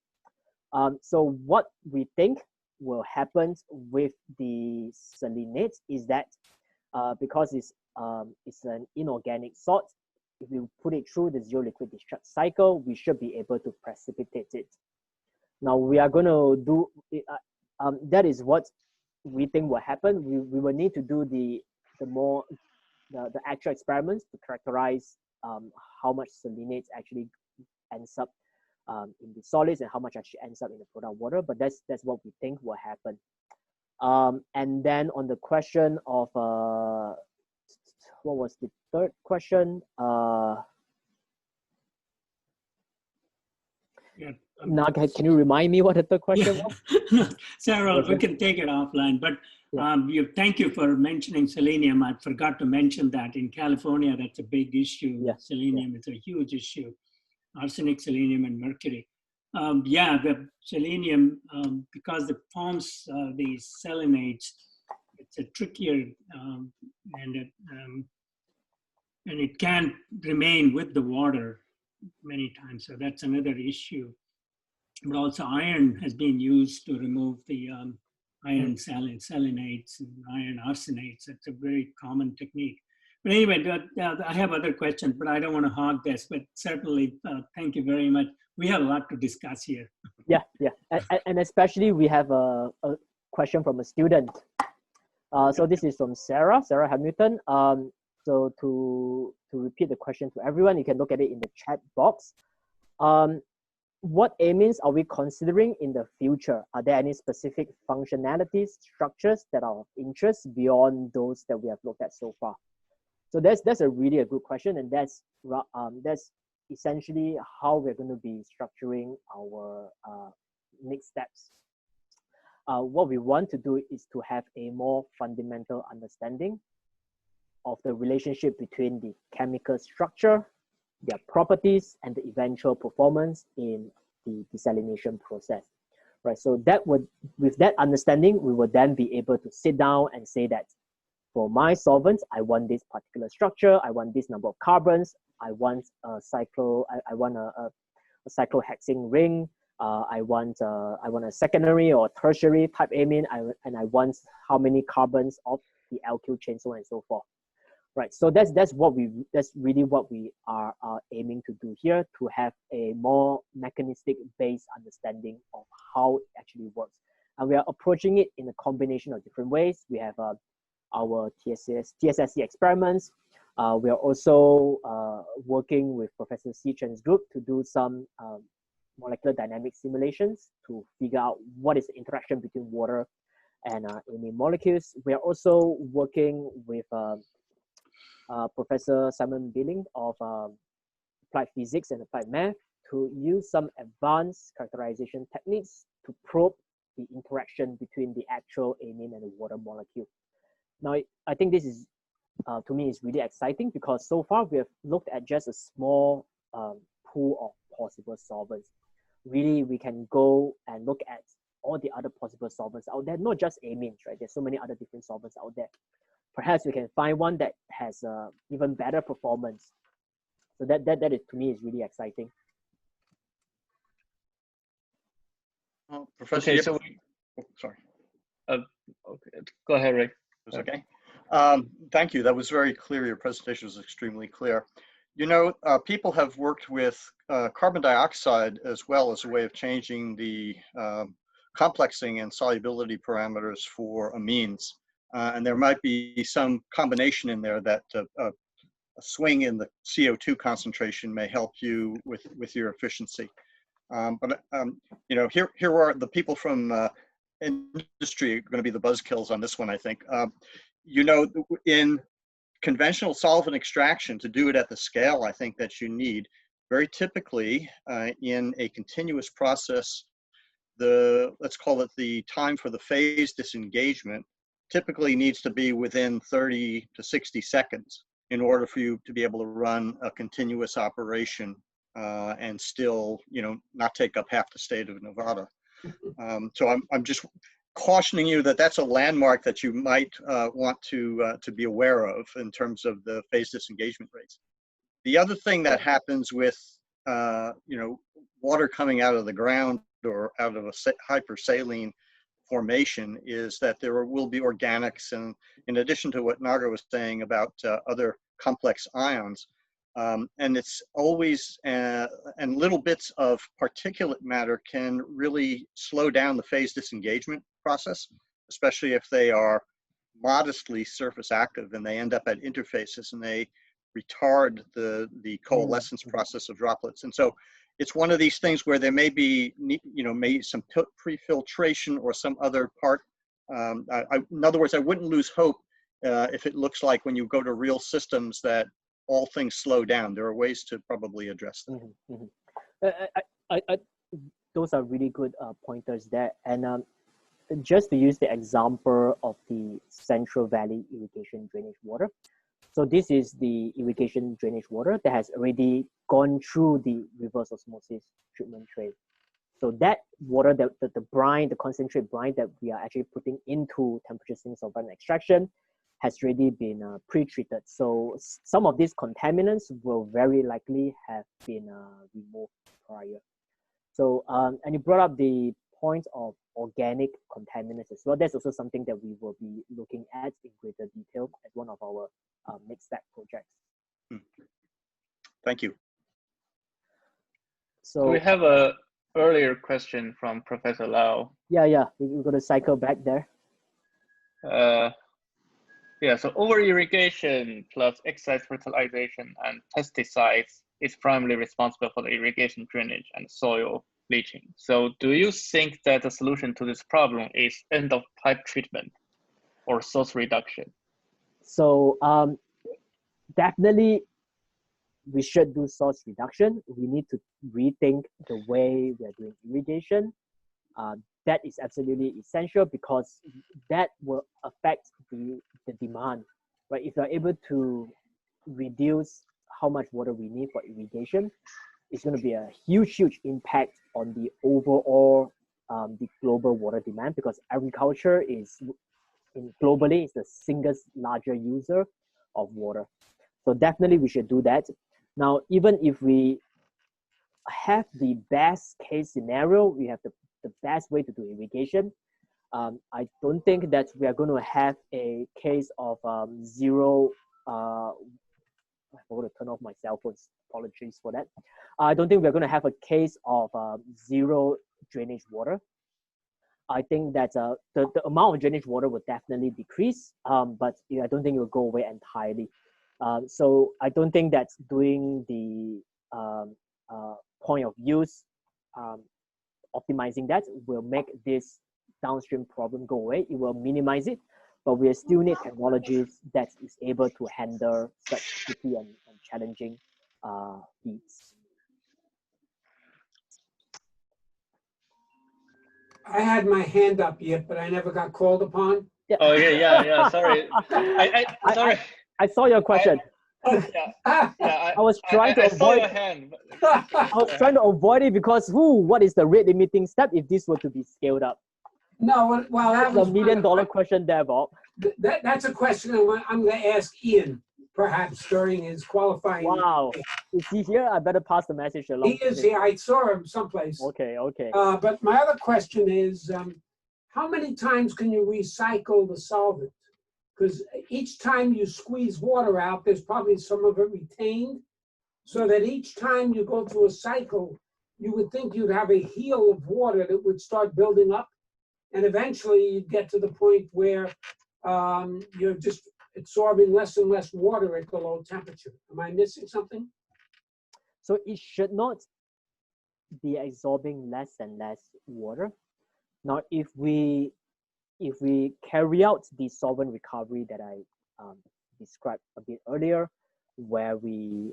So what we think will happen with the selenate is that because it's an inorganic salt, if we put it through the zero liquid discharge cycle, we should be able to precipitate it. Now we are going to do that is what we think will happen. We will need to do the actual experiments to characterize how much selenate actually ends up in the solids and how much actually ends up in the product water. But that's what we think will happen. And then on the question of what was the third question? Ngai, can you remind me what the third question was? Sarah, we can take it offline, but thank you for mentioning selenium. I forgot to mention that in California, that's a big issue. Yeah. Selenium is a huge issue. Arsenic, selenium, and mercury. The selenium, because it forms these selenates, it's a trickier, and it can remain with the water many times. So that's another issue. But also iron has been used to remove the iron selenates and iron arsenates. It's a very common technique. But anyway, I have other questions, but I don't want to hog this, but certainly thank you very much. We have a lot to discuss here. Yeah. And especially we have a question from a student. So this is from Sarah Hamilton. So to repeat the question to everyone, you can look at it in the chat box. What amines are we considering in the future? Are there any specific functionalities, structures that are of interest beyond those that we have looked at so far? So that's a really good question, and that's essentially how we're going to be structuring our next steps. What we want to do is to have a more fundamental understanding of the relationship between the chemical structure, their properties, and the eventual performance in the desalination process. Right. So with that understanding, we will then be able to sit down and say that for my solvents, I want this particular structure, I want this number of carbons, I want a cyclohexane ring, I want a secondary or tertiary type amine, and I want how many carbons of the alkyl chain, so on and so forth. Right, so that's really what we are aiming to do here, to have a more mechanistic based understanding of how it actually works. And we are approaching it in a combination of different ways. We have our TSSC experiments. We are also working with Professor Si Chen's group to do some molecular dynamic simulations to figure out what is the interaction between water and amine molecules. We are also working with Professor Simon Billing of Applied Physics and Applied Math to use some advanced characterization techniques to probe the interaction between the actual amine and the water molecule. Now, I think this is, to me, is really exciting because so far we have looked at just a small pool of possible solvents. Really, we can go and look at all the other possible solvents out there, not just amines, right? There's so many other different solvents out there. Perhaps we can find one that has even better performance. So that is, to me, is really exciting. Professor, okay, sorry. Okay, go ahead, Rick. It's okay. Thank you. That was very clear. Your presentation was extremely clear. You know, people have worked with carbon dioxide as well as a way of changing the complexing and solubility parameters for amines. And there might be some combination in there that a swing in the CO2 concentration may help you with your efficiency. You know, here are the people from industry are going to be the buzzkills on this one, I think. You know, in conventional solvent extraction, to do it at the scale I think that you need, very typically in a continuous process, let's call it the time for the phase disengagement, typically needs to be within 30 to 60 seconds in order for you to be able to run a continuous operation and still, you know, not take up half the state of Nevada. So I'm just cautioning you that that's a landmark that you might want to be aware of in terms of the phase disengagement rates. The other thing that happens with you know, water coming out of the ground or out of a hypersaline formation is that there will be organics, and in addition to what Naga was saying about other complex ions, and it's always, and little bits of particulate matter can really slow down the phase disengagement process, especially if they are modestly surface active and they end up at interfaces and they retard the coalescence process of droplets. And so it's one of these things where there may be, you know, maybe some pre-filtration or some other part. In other words, I wouldn't lose hope if it looks like when you go to real systems that all things slow down. There are ways to probably address them. Those are really good pointers there. And just to use the example of the Central Valley irrigation drainage water. So this is the irrigation drainage water that has already gone through the reverse osmosis treatment tray. So that water, the brine, the concentrate brine that we are actually putting into temperature sink solvent extraction has already been pre-treated. So some of these contaminants will very likely have been removed prior. So, and you brought up the point of organic contaminants as well. That's also something that we will be looking at in greater detail as one of our next step projects. Thank you. So we have a earlier question from Professor Lau. Yeah, we're going to cycle back there. Yeah, so over-irrigation plus excess fertilization and pesticides is primarily responsible for the irrigation drainage and soil bleaching. So do you think that the solution to this problem is end-of-pipe treatment or source reduction? So definitely we should do source reduction. We need to rethink the way we're doing irrigation. That is absolutely essential because that will affect the demand, right? If you're able to reduce how much water we need for irrigation, it's going to be a huge impact on the overall the global water demand, because agriculture globally is the single larger user of water. So definitely we should do that. Now, even if we have the best case scenario, we have the best way to do irrigation, I don't think that we are going to have a case of zero, I forgot to turn off my cell phone, apologies for that. I don't think we're going to have a case of zero drainage water. I think that the amount of drainage water will definitely decrease, but I don't think it will go away entirely. So I don't think that doing the point of use, optimizing that will make this downstream problem go away. It will minimize it, but we still need technologies that is able to handle such tricky and challenging feeds. I had my hand up yet, but I never got called upon. Yeah. Oh yeah. Sorry, sorry. I saw your question. I was trying to avoid your hand. I was trying to avoid it because what is the rate limiting step if this were to be scaled up? No, well, that was a $1 million question there, Bob. That's a question I'm going to ask Ian, perhaps during his qualifying. Wow, is he here? I better pass the message along. He is here. I saw him someplace. Okay. But my other question is, how many times can you recycle the solvent? Because each time you squeeze water out, there's probably some of it retained. so that each time you go through a cycle, you would think you'd have a heel of water that would start building up. And eventually you'd get to the point where you're just absorbing less and less water at the low temperature. Am I missing something? So it should not be absorbing less and less water. Now, if we carry out the solvent recovery that I described a bit earlier, where we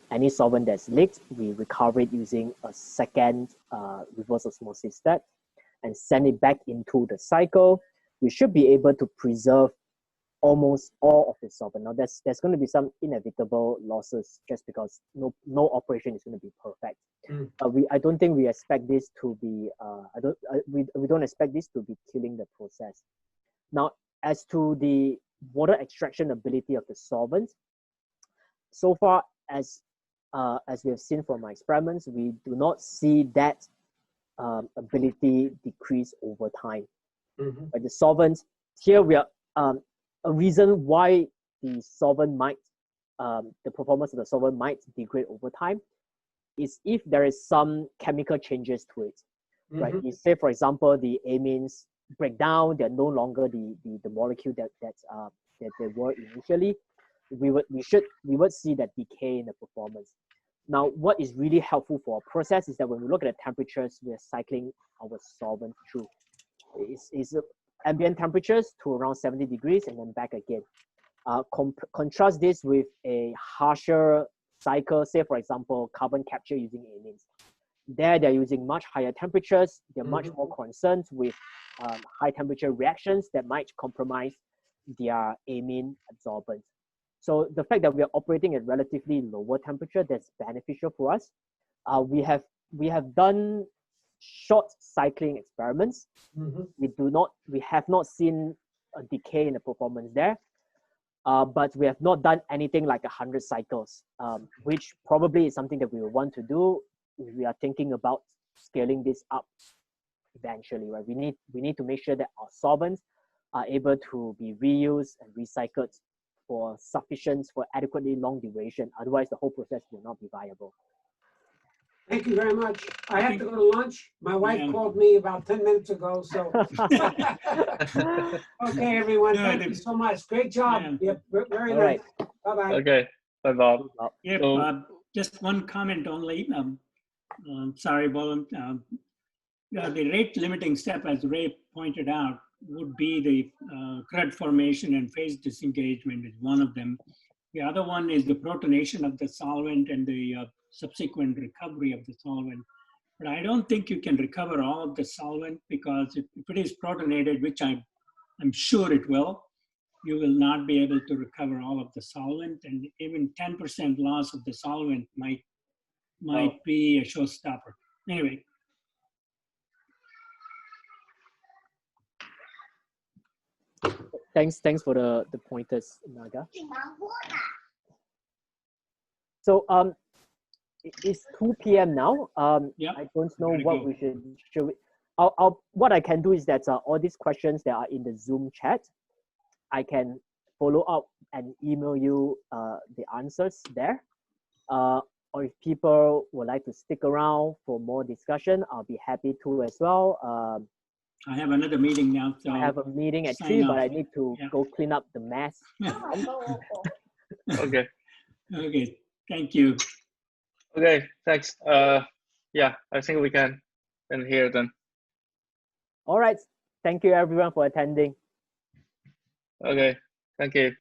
any solvent that's leaked, we recover it using a second reverse osmosis step and send it back into the cycle, we should be able to preserve almost all of the solvent. Now, there's going to be some inevitable losses just because no operation is going to be perfect. I don't think we expect this to be we don't expect this to be killing the process. Now, as to the water extraction ability of the solvent, so far as we have seen from my experiments, we do not see that ability decrease over time. But the solvent here, we are a reason why the solvent might the performance of the solvent might degrade over time is if there is some chemical changes to it, right? You say, for example, the amines break down; they're no longer the molecule that they were initially. We would see that decay in the performance. Now, what is really helpful for our process is that when we look at the temperatures, we're cycling our solvent through. It's ambient temperatures to around 70 degrees and then back again. Contrast this with a harsher cycle, say for example, carbon capture using amines. There, they're using much higher temperatures. They're much more concerned with high temperature reactions that might compromise their amine absorbance. So the fact that we are operating at relatively lower temperature, that's beneficial for us. We have done short cycling experiments. We have not seen a decay in the performance there, but we have not done anything like 100 cycles, which probably is something that we will want to do. We are thinking about scaling this up eventually, right? We need to make sure that our solvents are able to be reused and recycled for adequately long duration. Otherwise, the whole process will not be viable. Thank you very much. I have to go to lunch. My wife called me about 10 minutes ago, so. Okay, everyone, thank you so much. Great job. Yep, very nice. Bye-bye. Okay, bye, Bob. Yeah, just one comment only. Sorry, Bob. The rate limiting step, as Ray pointed out, would be the crud formation and phase disengagement is one of them. The other one is the protonation of the solvent and the subsequent recovery of the solvent. But I don't think you can recover all of the solvent because if it is protonated, which I'm sure it will, you will not be able to recover all of the solvent, and even 10% loss of the solvent might be a showstopper. Anyway. Thanks for the pointers, Naga. So it's 2 p.m. now. I don't know what we should. What I can do is that all these questions that are in the Zoom chat, I can follow up and email you the answers there. Or if people would like to stick around for more discussion, I'll be happy to as well. I have another meeting now. So I have a meeting at 3, but I need to go clean up the mess. Okay. Okay. Thank you. Okay. Thanks. Yeah, I think we can end here then. All right. Thank you everyone for attending. Okay. Thank you.